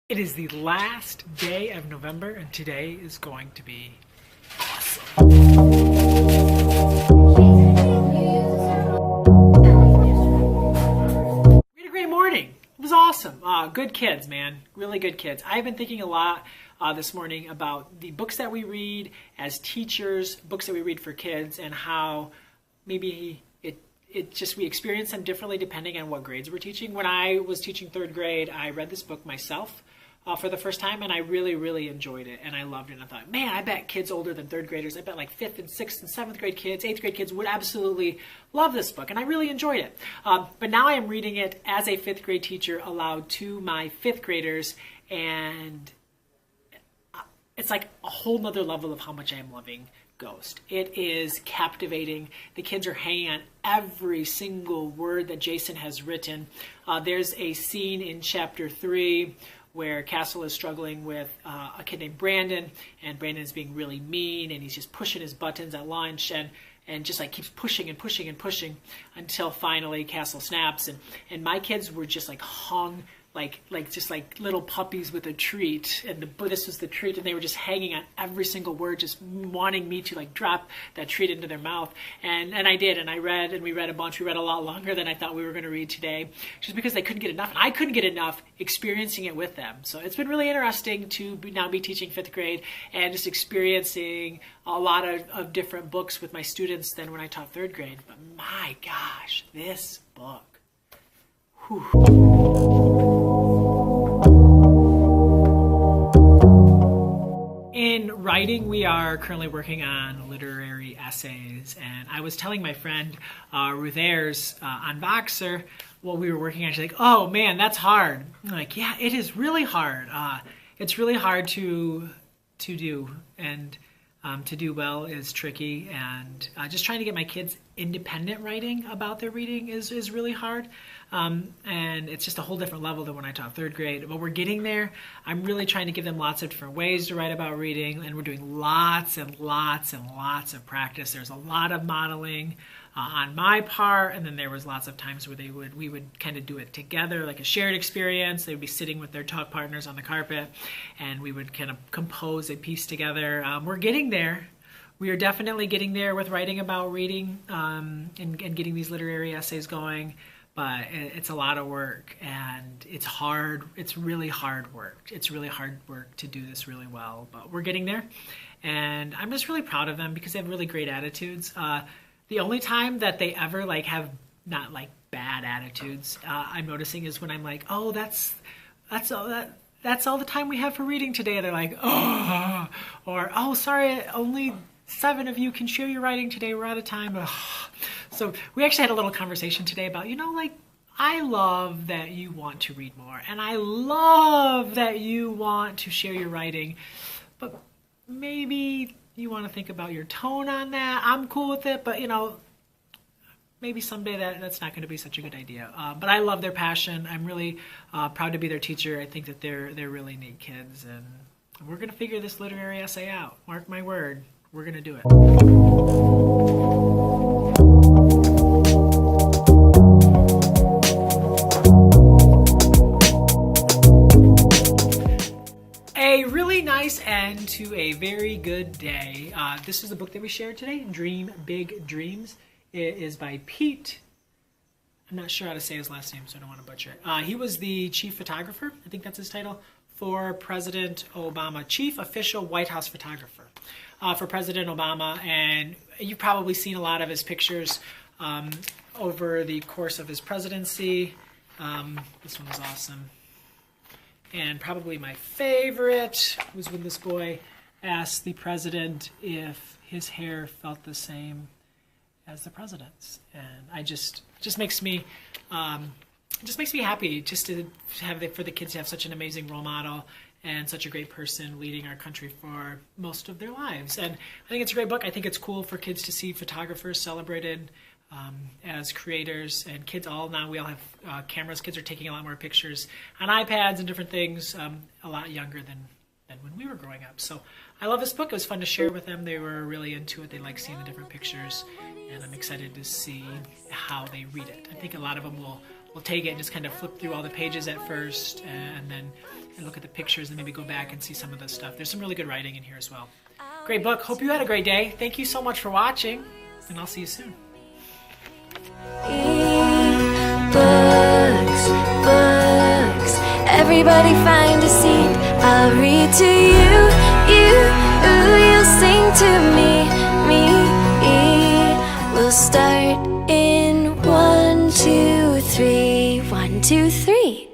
It is the last day of November, and today is going to be awesome. We had a great morning. It was awesome. Good kids, man. Really good kids. I've been thinking a lot this morning about the books that we read as teachers, books that we read for kids, and how maybe we experience them differently depending on what grades we're teaching. When I was teaching third grade, I read this book myself for the first time, and I really enjoyed it, and I loved it. And I thought, man, I bet kids older than third graders, I bet like 5th and 6th and 7th grade kids, 8th grade kids would absolutely love this book, and I really enjoyed it. But now I am reading it as a 5th grade teacher aloud to my 5th graders, and it's like a whole nother level of how much I am loving Ghost. It is captivating. The kids are hanging on every single word that Jason has written. There's a scene in chapter 3 where Castle is struggling with a kid named Brandon, and Brandon is being really mean, and he's just pushing his buttons at lunch, and just like keeps pushing and pushing and pushing until finally Castle snaps, and my kids were just like hung just like little puppies with a treat, and this was the treat, and they were just hanging on every single word, just wanting me to like drop that treat into their mouth, and I did, and we read a bunch. We read a lot longer than I thought we were going to read today, just because they couldn't get enough, and I couldn't get enough experiencing it with them. So it's been really interesting to now be teaching 5th grade and just experiencing a lot of different books with my students than when I taught 3rd grade. But my gosh, this book. Whew. In writing, we are currently working on literary essays, and I was telling my friend Ruth Ayers on Voxer what we were working on. She's like, "Oh man, that's hard." I'm like, "Yeah, it is really hard. It's really hard to do, and to do well is tricky, and just trying to get my kids independent writing about their reading is really hard, and it's just a whole different level than when I taught 3rd grade, but we're getting there. I'm really trying to give them lots of different ways to write about reading, and we're doing lots and lots and lots of practice. There's a lot of modeling on my part, and then there was lots of times where we would kind of do it together, like a shared experience. They would be sitting with their talk partners on the carpet, and we would kind of compose a piece together. We're getting there. We are definitely getting there with writing about reading and getting these literary essays going, but it's a lot of work, and it's hard. It's really hard work. It's really hard work to do this really well, but we're getting there, and I'm just really proud of them because they have really great attitudes. The only time that they ever have not bad attitudes, I'm noticing, is when I'm like, "Oh, that's all the time we have for reading today." They're like, "Oh," or, "Oh, sorry, only 7 of you can share your writing today. We're out of time." Ugh. So we actually had a little conversation today about, I love that you want to read more, and I love that you want to share your writing, but maybe you want to think about your tone on that. I'm cool with it, but maybe someday that's not going to be such a good idea. But I love their passion. I'm really proud to be their teacher. I think that they're really neat kids, and we're going to figure this literary essay out. Mark my word, we're going to do it. A really nice end to a very good day. This is the book that we shared today, Dream Big Dreams. It is by Pete. I'm not sure how to say his last name, so I don't want to butcher it. He was the chief photographer, I think that's his title, for President Obama, chief official White House photographer for President Obama. And you've probably seen a lot of his pictures over the course of his presidency. This one was awesome. And probably my favorite was when this boy asked the president if his hair felt the same as the president's, and it just makes me happy just to for the kids to have such an amazing role model and such a great person leading our country for most of their lives. And I think it's a great book. I think it's cool for kids to see photographers celebrated as creators, and kids now we all have cameras. Kids are taking a lot more pictures on iPads and different things a lot younger than when we were growing up. So I love this book. It was fun to share with them. They were really into it. They like seeing the different pictures, and I'm excited to see how they read it. I think a lot of them will take it and just kind of flip through all the pages at first, and then and look at the pictures and maybe go back and see some of the stuff. There's some really good writing in here as well. Great book. Hope you had a great day. Thank you so much for watching, and I'll see you soon. Books, books, everybody find a seat. I'll read to you, you'll sing to me. We'll start in 1, 2, 3, 1, 2, 3.